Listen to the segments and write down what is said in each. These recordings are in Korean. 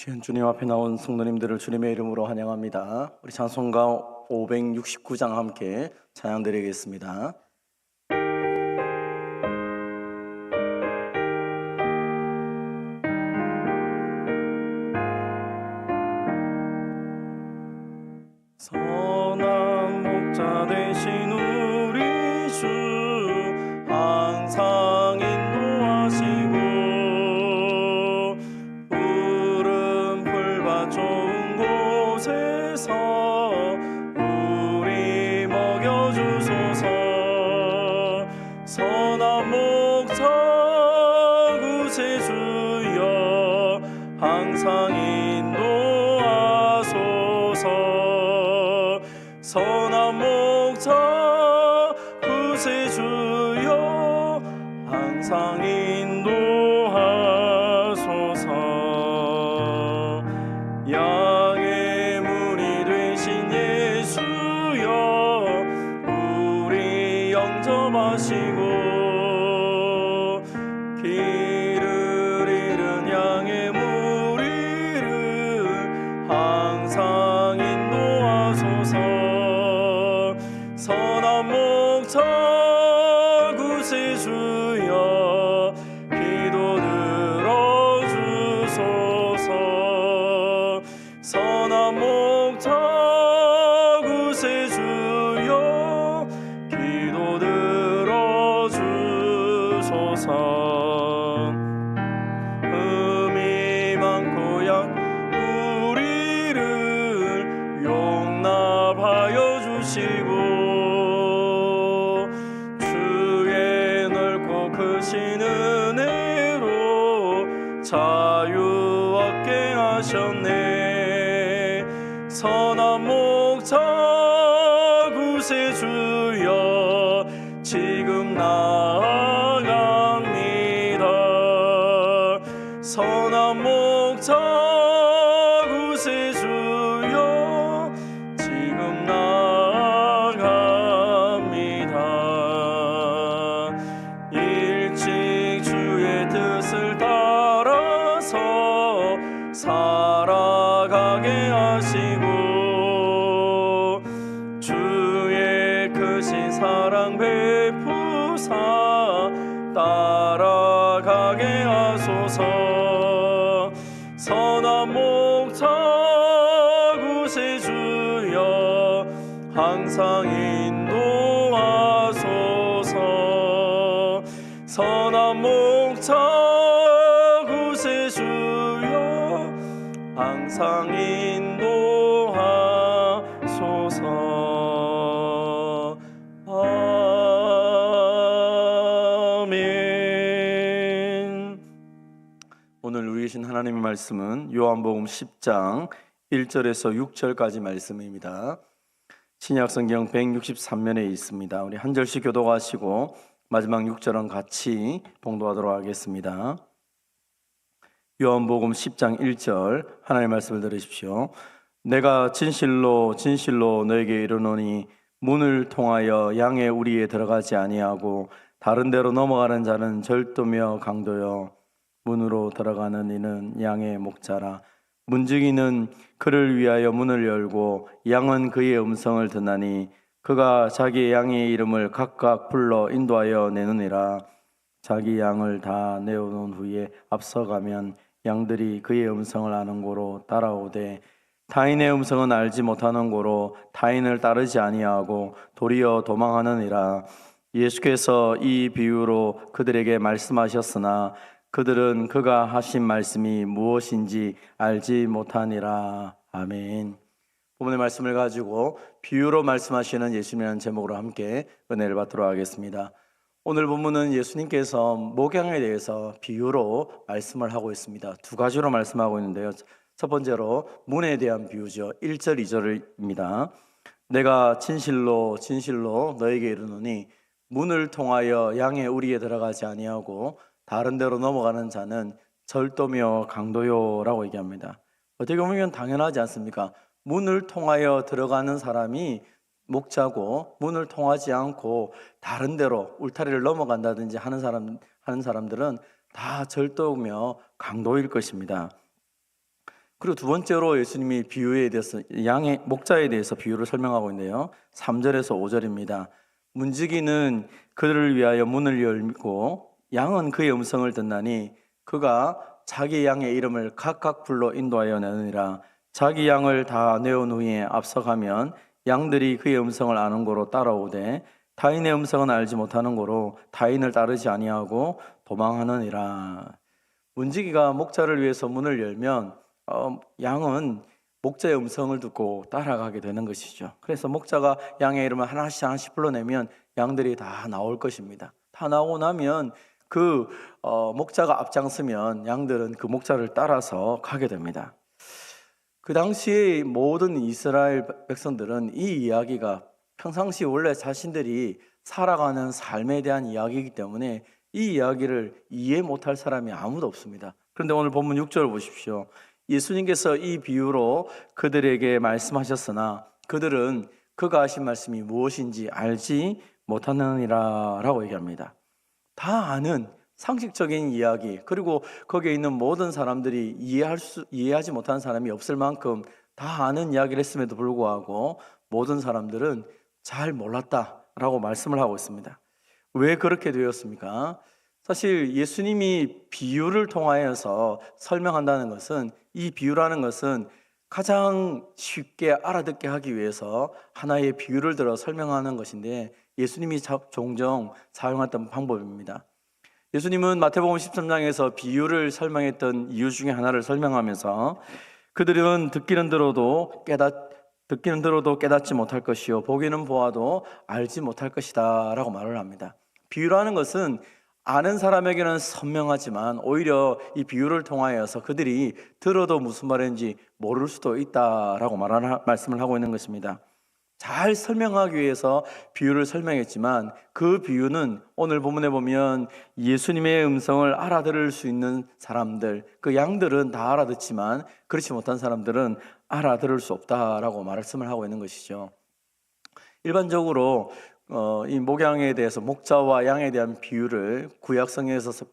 귀한 주님 앞에 나온 성도님들을 주님의 이름으로 환영합니다. 우리 찬송가 569장 함께 찬양 드리겠습니다. 선한 목자 되신 우리 주 항상 인도하시고 푸른 풀밭 좋은 곳에서 우리 먹여주소서. 선한 목자 구세주여 항상 인도하소서. 선한 목자 구세주여 항상 인도하소서. 양의 문이 되신 예수여 우리 영접하시고 길을 잃은 양의 무리를 항상 인도하소서. 선한 목자 구세주여 기도 들어주소서. 선한 목자 구세주여 기도 들어주소서. 흠이 많고 약 우리를 용납하여 주시고 주의 넓고 크신 은혜로 자유 얻게 하셨네. 선한 목자 구세주여 지금 나아갑니다. 선한 목자 구세주여 지금 나아갑니다. 일찍 주의 뜻을 따라서 살아가게 하시고 주의 크신 사랑 베푸사 따라가게 하소서. 선한 목자 구세주여 항상 인도하소서. 선한 목자 구세주여 항상 인도하소서. 아멘. 오늘 우리 계신 하나님의 말씀은 요한복음 10장 1절에서 6절까지 말씀입니다. 신약성경 163면에 있습니다. 우리 한 절씩 교독하시고 마지막 6절은 같이 봉독하도록 하겠습니다. 요한복음 10장 1절 하나님의 말씀을 들으십시오. 내가 진실로 진실로 너에게 이르노니 문을 통하여 양의 우리에 들어가지 아니하고 다른 데로 넘어가는 자는 절도며 강도요 문으로 들어가는 이는 양의 목자라. 문지기는 그를 위하여 문을 열고 양은 그의 음성을 듣나니 그가 자기 양의 이름을 각각 불러 인도하여 내느니라. 자기 양을 다 내어놓은 후에 앞서가면 양들이 그의 음성을 아는 고로 따라오되 타인의 음성은 알지 못하는 고로 타인을 따르지 아니하고 도리어 도망하느니라. 예수께서 이 비유로 그들에게 말씀하셨으나 그들은 그가 하신 말씀이 무엇인지 알지 못하니라. 아멘. 본문의 말씀을 가지고 비유로 말씀하시는 예수님이라는 제목으로 함께 은혜를 받도록 하겠습니다. 오늘 본문은 예수님께서 목양에 대해서 비유로 말씀을 하고 있습니다. 두 가지로 말씀하고 있는데요. 첫 번째로 문에 대한 비유죠. 1절 2절입니다. 내가 진실로 진실로 너에게 이르노니 문을 통하여 양의 우리에 들어가지 아니하고 다른 데로 넘어가는 자는 절도며 강도요라고 얘기합니다. 어떻게 보면 당연하지 않습니까? 문을 통하여 들어가는 사람이 목자고 문을 통하지 않고 다른 데로 울타리를 넘어간다든지 하는 사람들은 다 절도며 강도일 것입니다. 그리고 두 번째로 예수님이 비유에 대해서 양의 목자에 대해서 비유를 설명하고 있는데요. 3절에서 5절입니다. 문지기는 그들을 위하여 문을 열고 양은 그의 음성을 듣나니 그가 자기 양의 이름을 각각 불러 인도하여 내느니라. 자기 양을 다 내온 후에 앞서가면 양들이 그의 음성을 아는 고로 따라오되 타인의 음성은 알지 못하는 고로 타인을 따르지 아니하고 도망하느니라. 문지기가 목자를 위해서 문을 열면 양은 목자의 음성을 듣고 따라가게 되는 것이죠. 그래서 목자가 양의 이름을 하나씩 하나씩 불러내면 양들이 다 나올 것입니다. 다 나오고 나면 그 목자가 앞장서면 양들은 그 목자를 따라서 가게 됩니다. 그 당시에 모든 이스라엘 백성들은 이 이야기가 평상시 원래 자신들이 살아가는 삶에 대한 이야기이기 때문에 이 이야기를 이해 못할 사람이 아무도 없습니다. 그런데 오늘 본문 6절을 보십시오. 예수님께서 이 비유로 그들에게 말씀하셨으나 그들은 그가 하신 말씀이 무엇인지 알지 못하느니라 라고 얘기합니다. 다 아는 상식적인 이야기, 그리고 거기에 있는 모든 사람들이 이해하지 못하는 사람이 없을 만큼 다 아는 이야기를 했음에도 불구하고 모든 사람들은 잘 몰랐다라고 말씀을 하고 있습니다. 왜 그렇게 되었습니까? 사실 예수님이 비유를 통하여서 설명한다는 것은, 이 비유라는 것은 가장 쉽게 알아듣게 하기 위해서 하나의 비유를 들어 설명하는 것인데 예수님이 종종 사용했던 방법입니다. 예수님은 마태복음 13장에서 비유를 설명했던 이유 중에 하나를 설명하면서 그들은 듣기는 들어도 깨닫지 못할 것이요 보기는 보아도 알지 못할 것이다 라고 말을 합니다. 비유라는 것은 아는 사람에게는 선명하지만 오히려 이 비유를 통하여서 그들이 들어도 무슨 말인지 모를 수도 있다라고 말씀을 하고 있는 것입니다. 잘 설명하기 위해서 비유를 설명했지만 그 비유는 오늘 본문에 보면 예수님의 음성을 알아들을 수 있는 사람들, 그 양들은 다 알아듣지만 그렇지 못한 사람들은 알아들을 수 없다라고 말씀을 하고 있는 것이죠. 일반적으로 이 목양에 대해서 목자와 양에 대한 비유를 구약성경에서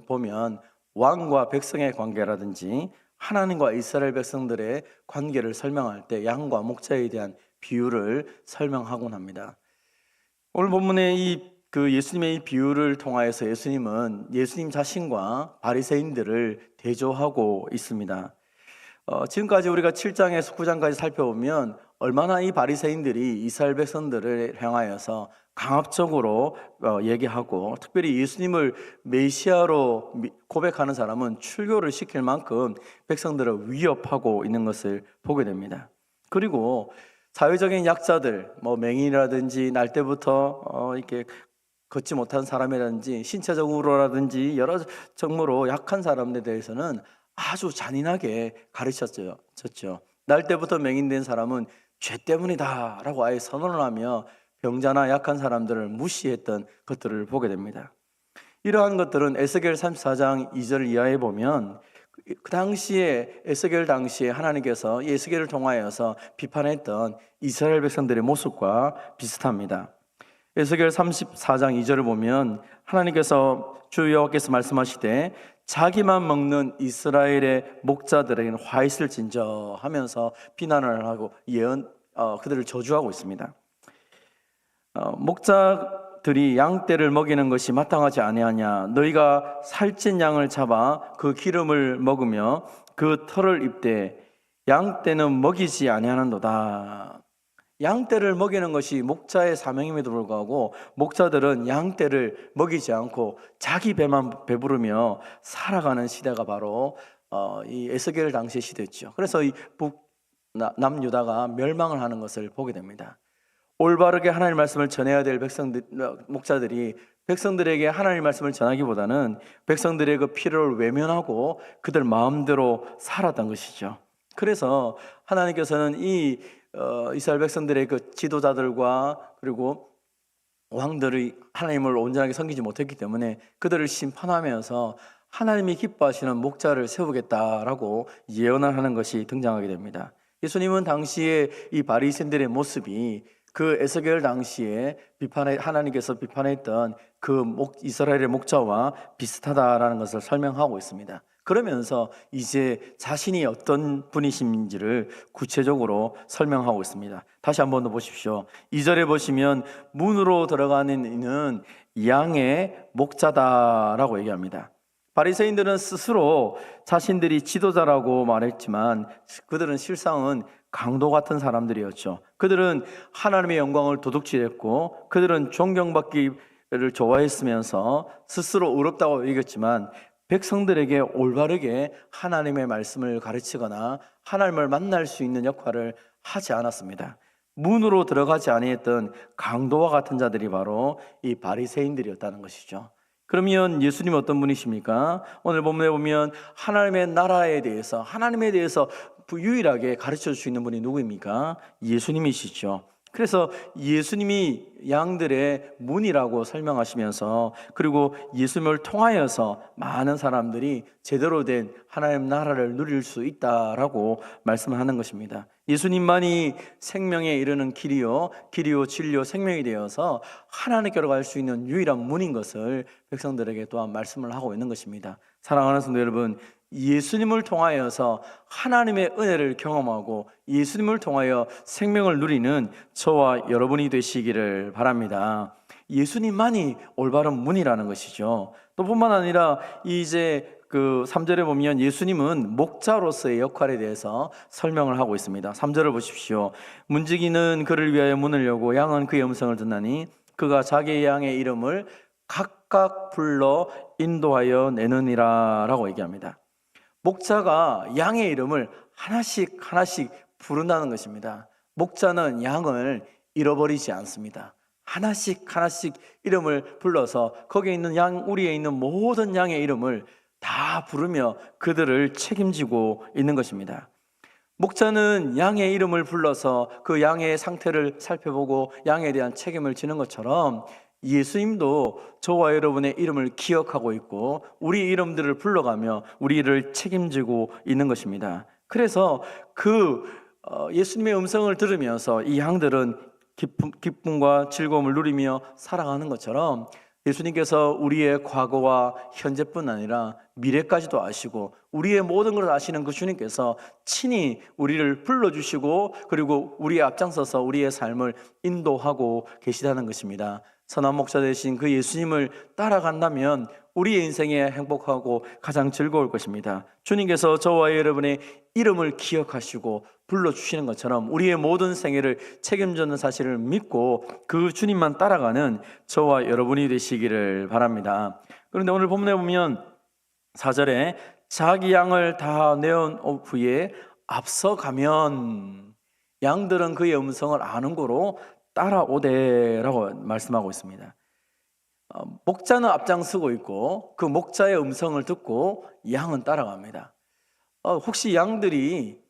보면 왕과 백성의 관계라든지 하나님과 이스라엘 백성들의 관계를 설명할 때 양과 목자에 대한 비유를 설명하곤 합니다. 오늘 본문의 예수님의 이 비유를 통하여서 예수님은 예수님 자신과 바리새인들을 대조하고 있습니다. 지금까지 우리가 7장에서 9장까지 살펴보면 얼마나 이 바리새인들이 이스라엘 백성들을 향하여서 강압적으로 얘기하고, 특별히 예수님을 메시아로 고백하는 사람은 출교를 시킬 만큼 백성들을 위협하고 있는 것을 보게 됩니다. 그리고 사회적인 약자들, 맹인이라든지 날 때부터 이렇게 걷지 못한 사람이라든지 신체적으로라든지 여러 정도로 약한 사람들에 대해서는 아주 잔인하게 가르쳤죠. 날 때부터 맹인된 사람은 죄 때문이다 라고 아예 선언을 하며 병자나 약한 사람들을 무시했던 것들을 보게 됩니다. 이러한 것들은 에스겔 34장 2절 이하에 보면 그 당시에 에스겔 당시에 하나님께서 에스겔을 통하여서 비판했던 이스라엘 백성들의 모습과 비슷합니다. 에스겔 34장 2절을 보면 하나님께서 주 여호와께서 말씀하시되 자기만 먹는 이스라엘의 목자들에게는 화 있을진저 하면서 비난을 하고 그들을 저주하고 있습니다. 목자들이 양떼를 먹이는 것이 마땅하지 아니하냐? 너희가 살찐 양을 잡아 그 기름을 먹으며 그 털을 입되 양떼는 먹이지 아니하는도다. 양떼를 먹이는 것이 목자의 사명임에도 불구하고 목자들은 양떼를 먹이지 않고 자기 배만 배부르며 살아가는 시대가 바로 이 에스겔 당시의 시대였죠. 그래서 이 남유다가 멸망을 하는 것을 보게 됩니다. 올바르게 하나님의 말씀을 전해야 될 목자들이 백성들에게 하나님의 말씀을 전하기보다는 백성들의 그 필요를 외면하고 그들 마음대로 살았던 것이죠. 그래서 하나님께서는 이 이스라엘 백성들의 그 지도자들과 그리고 왕들이 하나님을 온전하게 섬기지 못했기 때문에 그들을 심판하면서 하나님이 기뻐하시는 목자를 세우겠다라고 예언을 하는 것이 등장하게 됩니다. 예수님은 당시에 이 바리새인들의 모습이 그 에스겔 당시에 하나님께서 비판했던 그 이스라엘의 목자와 비슷하다라는 것을 설명하고 있습니다. 그러면서 이제 자신이 어떤 분이신지를 구체적으로 설명하고 있습니다. 다시 한번 더 보십시오. 2절에 보시면 문으로 들어가는 이는 양의 목자다라고 얘기합니다. 바리새인들은 스스로 자신들이 지도자라고 말했지만 그들은 실상은 강도 같은 사람들이었죠. 그들은 하나님의 영광을 도둑질했고 그들은 존경받기를 좋아했으면서 스스로 의롭다고 여겼지만 백성들에게 올바르게 하나님의 말씀을 가르치거나 하나님을 만날 수 있는 역할을 하지 않았습니다. 문으로 들어가지 아니했던 강도와 같은 자들이 바로 이 바리새인들이었다는 것이죠. 그러면 예수님 어떤 분이십니까? 오늘 본문에 보면 하나님의 나라에 대해서, 하나님에 대해서 유일하게 가르쳐 줄 수 있는 분이 누구입니까? 예수님이시죠. 그래서 예수님이 양들의 문이라고 설명하시면서 그리고 예수님을 통하여서 많은 사람들이 제대로 된 하나님 나라를 누릴 수 있다라고 말씀하는 것입니다. 예수님만이 생명에 이르는 길이요 진리요 생명이 되어서 하나님께로 갈 수 있는 유일한 문인 것을 백성들에게 또한 말씀을 하고 있는 것입니다. 사랑하는 성도 여러분, 예수님을 통하여서 하나님의 은혜를 경험하고 예수님을 통하여 생명을 누리는 저와 여러분이 되시기를 바랍니다. 예수님만이 올바른 문이라는 것이죠. 또 뿐만 아니라 이제 그 3절에 보면 예수님은 목자로서의 역할에 대해서 설명을 하고 있습니다. 3절을 보십시오. 문지기는 그를 위하여 문을 여고 양은 그의 음성을 듣나니 그가 자기의 양의 이름을 각각 불러 인도하여 내느니라 라고 얘기합니다. 목자가 양의 이름을 하나씩 부른다는 것입니다. 목자는 양을 잃어버리지 않습니다. 하나씩 이름을 불러서 거기에 있는 양, 우리에 있는 모든 양의 이름을 다 부르며 그들을 책임지고 있는 것입니다. 목자는 양의 이름을 불러서 그 양의 상태를 살펴보고 양에 대한 책임을 지는 것처럼 예수님도 저와 여러분의 이름을 기억하고 있고 우리 이름들을 불러가며 우리를 책임지고 있는 것입니다. 그래서 예수님의 음성을 들으면서 이 양들은 기쁨과 즐거움을 누리며 살아가는 것처럼 예수님께서 우리의 과거와 현재뿐 아니라 미래까지도 아시고 우리의 모든 것을 아시는 그 주님께서 친히 우리를 불러주시고 그리고 우리의 앞장서서 우리의 삶을 인도하고 계시다는 것입니다. 선한 목자 되신 그 예수님을 따라간다면 우리의 인생에 행복하고 가장 즐거울 것입니다. 주님께서 저와 여러분의 이름을 기억하시고 불러주시는 것처럼 우리의 모든 생애를 책임지는 사실을 믿고 그 주님만 따라가는 저와 여러분이 되시기를 바랍니다. 그런데 오늘 본문에 보면 4절에 자기 양을 다 내온 후에 앞서가면 양들은 그의 음성을 아는 고로 따라오되라고 말씀하고 있습니다. 목자는 앞장서고 있고 그 목자의 음성을 듣고 양은 따라갑니다. 혹시 양들이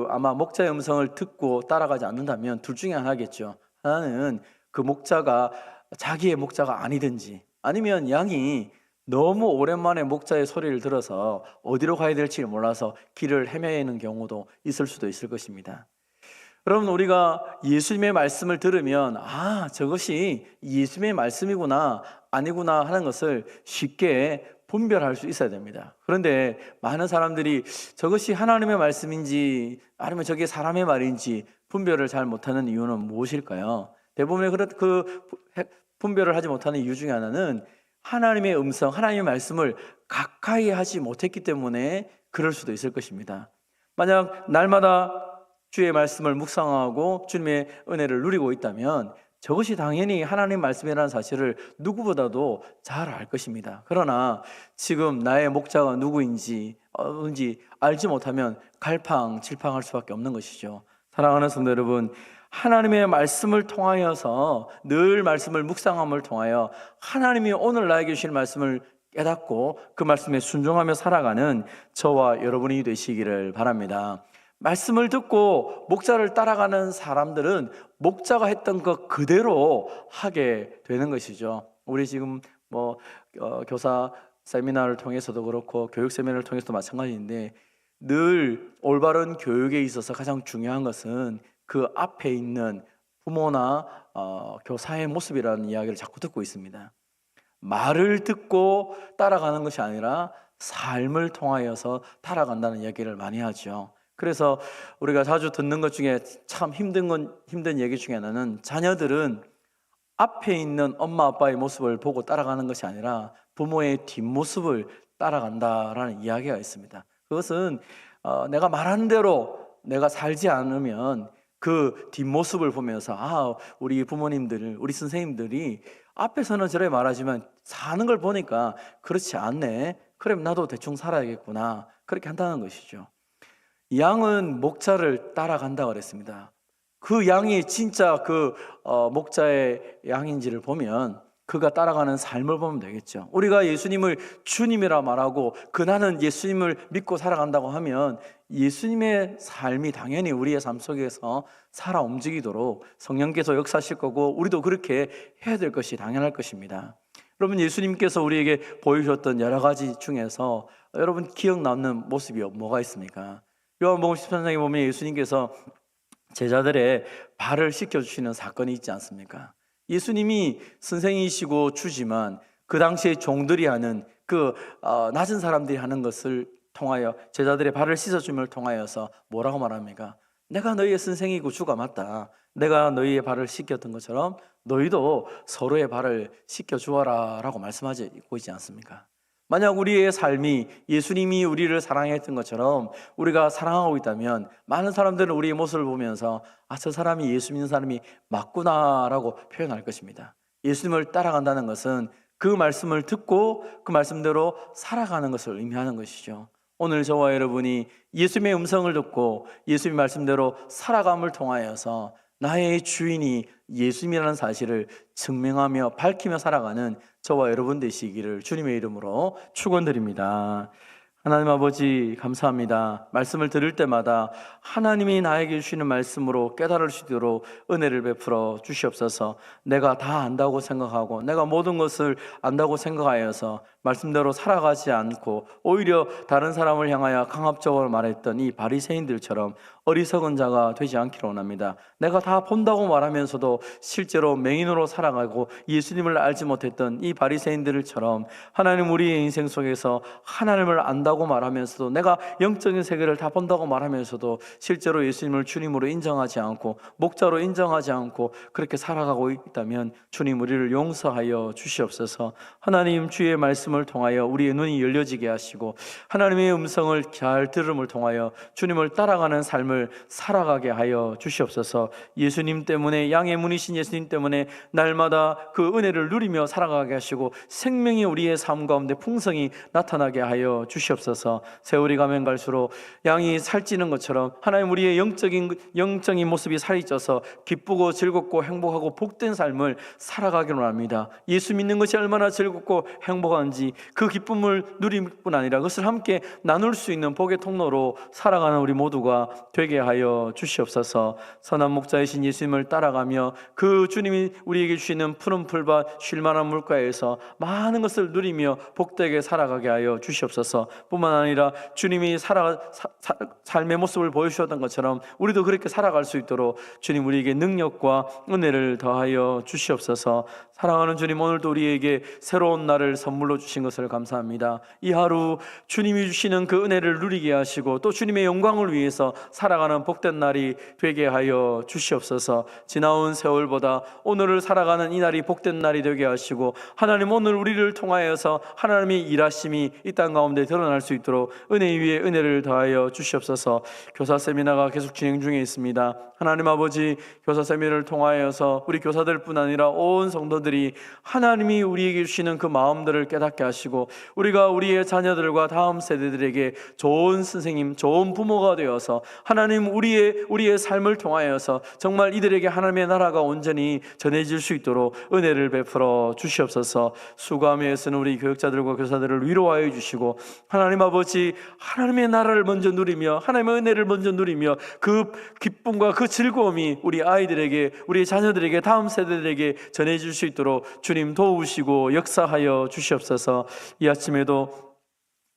아마 목자의 음성을 듣고 따라가지 않는다면 둘 중에 하나겠죠. 하나는 그 목자가 자기의 목자가 아니든지 아니면 양이 너무 오랜만에 목자의 소리를 들어서 어디로 가야 될지 몰라서 길을 헤매는 경우도 있을 수도 있을 것입니다. 여러분, 우리가 예수님의 말씀을 들으면 저것이 예수님의 말씀이구나 아니구나 하는 것을 쉽게 분별할 수 있어야 됩니다. 그런데 많은 사람들이 저것이 하나님의 말씀인지 아니면 저게 사람의 말인지 분별을 잘 못하는 이유는 무엇일까요? 대부분의 그 분별을 하지 못하는 이유 중에 하나는 하나님의 음성, 하나님의 말씀을 가까이 하지 못했기 때문에 그럴 수도 있을 것입니다. 만약 날마다 주의 말씀을 묵상하고 주님의 은혜를 누리고 있다면 저것이 당연히 하나님 말씀이라는 사실을 누구보다도 잘 알 것입니다. 그러나 지금 나의 목자가 누구인지 알지 못하면 갈팡질팡할 수밖에 없는 것이죠. 사랑하는 성도 여러분, 하나님의 말씀을 통하여서 늘 말씀을 묵상함을 통하여 하나님이 오늘 나에게 주신 말씀을 깨닫고 그 말씀에 순종하며 살아가는 저와 여러분이 되시기를 바랍니다. 말씀을 듣고 목자를 따라가는 사람들은 목자가 했던 것 그대로 하게 되는 것이죠. 우리 지금 교사 세미나를 통해서도 그렇고 교육 세미나를 통해서도 마찬가지인데 늘 올바른 교육에 있어서 가장 중요한 것은 그 앞에 있는 부모나 교사의 모습이라는 이야기를 자꾸 듣고 있습니다. 말을 듣고 따라가는 것이 아니라 삶을 통하여서 살아간다는 이야기를 많이 하죠. 그래서 우리가 자주 듣는 것 중에 참 힘든 얘기 중에 하나는, 자녀들은 앞에 있는 엄마 아빠의 모습을 보고 따라가는 것이 아니라 부모의 뒷모습을 따라간다라는 이야기가 있습니다. 그것은 내가 말하는 대로 내가 살지 않으면 그 뒷모습을 보면서, 우리 부모님들, 우리 선생님들이 앞에서는 저래 말하지만 사는 걸 보니까 그렇지 않네, 그럼 나도 대충 살아야겠구나, 그렇게 한다는 것이죠. 양은 목자를 따라간다고 그랬습니다. 그 양이 진짜 목자의 양인지를 보면 그가 따라가는 삶을 보면 되겠죠. 우리가 예수님을 주님이라 말하고 나는 예수님을 믿고 살아간다고 하면 예수님의 삶이 당연히 우리의 삶 속에서 살아 움직이도록 성령께서 역사하실 거고, 우리도 그렇게 해야 될 것이 당연할 것입니다. 여러분, 예수님께서 우리에게 보여주셨던 여러 가지 중에서 여러분 기억 남는 모습이 뭐가 있습니까? 요한복음 13장에 보면 예수님께서 제자들의 발을 씻겨주시는 사건이 있지 않습니까? 예수님이 선생이시고 주지만 그 당시에 종들이 하는 낮은 사람들이 하는 것을 통하여 제자들의 발을 씻어줌을 통하여서 뭐라고 말합니까? 내가 너희의 선생이고 주가 맞다, 내가 너희의 발을 씻겼던 것처럼 너희도 서로의 발을 씻겨주어라 라고 말씀하고 있지 않습니까? 만약 우리의 삶이 예수님이 우리를 사랑했던 것처럼 우리가 사랑하고 있다면 많은 사람들은 우리의 모습을 보면서 저 사람이 예수 믿는 사람이 맞구나 라고 표현할 것입니다. 예수님을 따라간다는 것은 그 말씀을 듣고 그 말씀대로 살아가는 것을 의미하는 것이죠. 오늘 저와 여러분이 예수님의 음성을 듣고 예수님의 말씀대로 살아감을 통하여서 나의 주인이 예수님이라는 사실을 증명하며 밝히며 살아가는 저와 여러분 되시기를 주님의 이름으로 축원드립니다. 하나님 아버지, 감사합니다. 말씀을 들을 때마다 하나님이 나에게 주시는 말씀으로 깨달을 수 있도록 은혜를 베풀어 주시옵소서. 내가 다 안다고 생각하고 내가 모든 것을 안다고 생각하여서 말씀대로 살아가지 않고 오히려 다른 사람을 향하여 강압적으로 말했던 이 바리새인들처럼 어리석은 자가 되지 않기를 원합니다. 내가 다 본다고 말하면서도 실제로 맹인으로 살아가고 예수님을 알지 못했던 이 바리새인들처럼 하나님, 우리의 인생 속에서 하나님을 안다고 말하면서도 내가 영적인 세계를 다 본다고 말하면서도 실제로 예수님을 주님으로 인정하지 않고 목자로 인정하지 않고 그렇게 살아가고 있다면 주님, 우리를 용서하여 주시옵소서. 하나님, 주의 말씀을 통하여 우리의 눈이 열려지게 하시고 하나님의 음성을 잘 들음을 통하여 주님을 따라가는 삶을 살아가게 하여 주시옵소서. 예수님 때문에, 양의 문이신 예수님 때문에 날마다 그 은혜를 누리며 살아가게 하시고 생명이 우리의 삶 가운데 풍성히 나타나게 하여 주시옵소서. 세월이 가면 갈수록 양이 살찌는 것처럼 하나님, 우리의 영적인 모습이 살이 쪄서 기쁘고 즐겁고 행복하고 복된 삶을 살아가기로 합니다. 예수 믿는 것이 얼마나 즐겁고 행복한지 그 기쁨을 누릴 뿐 아니라 그것을 함께 나눌 수 있는 복의 통로로 살아가는 우리 모두가 되게 하여 주시옵소서. 선한 목자이신 예수님을 따라가며 그 주님이 우리에게 주시는 푸른 풀밭 쉴만한 물가에서 많은 것을 누리며 복되게 살아가게 하여 주시옵소서. 뿐만 아니라 주님이 삶의 모습을 보여주셨던 것처럼 우리도 그렇게 살아갈 수 있도록 주님, 우리에게 능력과 은혜를 더하여 주시옵소서. 사랑하는 주님, 오늘도 우리에게 새로운 날을 선물로 주신 것을 감사합니다. 이 하루 주님이 주시는 그 은혜를 누리게 하시고 또 주님의 영광을 위해서 살아가는 복된 날이 되게 하여 주시옵소서. 지나온 세월보다 오늘을 살아가는 이 날이 복된 날이 되게 하시고 하나님, 오늘 우리를 통하여서 하나님의 일하심이 이 땅 가운데 드러날 수 있도록 은혜 위에 은혜를 더하여 주시옵소서. 교사 세미나가 계속 진행 중에 있습니다. 하나님 아버지, 교사 세미나를 통하여서 우리 교사들뿐 아니라 온 성도들이 하나님이 우리에게 주시는 그 마음들을 깨닫게 하시고 우리가 우리의 자녀들과 다음 세대들에게 좋은 선생님, 좋은 부모가 되어서 하나님, 우리의 삶을 통하여서 정말 이들에게 하나님의 나라가 온전히 전해질 수 있도록 은혜를 베풀어 주시옵소서. 수고하며 애쓰는 우리 교육자들과 교사들을 위로하여 주시고 하나님 아버지, 하나님의 나라를 먼저 누리며 하나님의 은혜를 먼저 누리며 그 기쁨과 그 즐거움이 우리 아이들에게, 우리 자녀들에게, 다음 세대들에게 전해질 수 있도록 주님 도우시고 역사하여 주시옵소서. 이 아침에도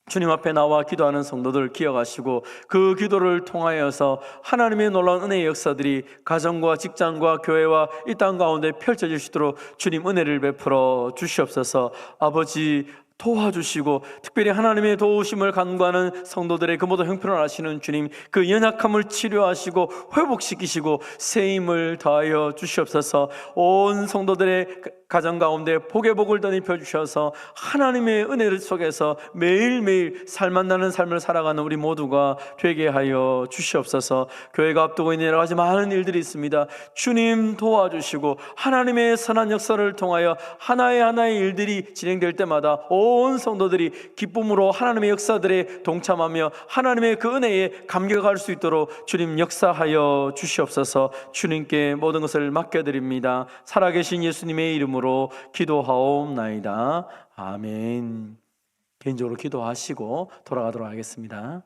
주님 앞에 나와 기도하는 성도들 기억하시고 그 기도를 통하여서 하나님의 놀라운 은혜의 역사들이 가정과 직장과 교회와 이 땅 가운데 펼쳐질 수 있도록 주님 은혜를 베풀어 주시옵소서. 아버지, 도와주시고 특별히 하나님의 도우심을 간구하는 성도들의 그 모든 형편을 아시는 주님, 그 연약함을 치료하시고 회복시키시고 새 힘을 더하여 주시옵소서. 온 성도들의 가정 가운데 복의 복을 덧입혀 주셔서 하나님의 은혜 속에서 매일매일 살만나는 삶을 살아가는 우리 모두가 되게 하여 주시옵소서. 교회가 앞두고 있는 여러 가지 많은 일들이 있습니다. 주님 도와주시고 하나님의 선한 역사를 통하여 하나의 일들이 진행될 때마다 온 성도들이 기쁨으로 하나님의 역사들에 동참하며 하나님의 그 은혜에 감격할 수 있도록 주님 역사하여 주시옵소서. 주님께 모든 것을 맡겨드립니다. 살아계신 예수님의 이름으로 기도하옵나이다. 아멘. 개인적으로 기도하시고 돌아가도록 하겠습니다.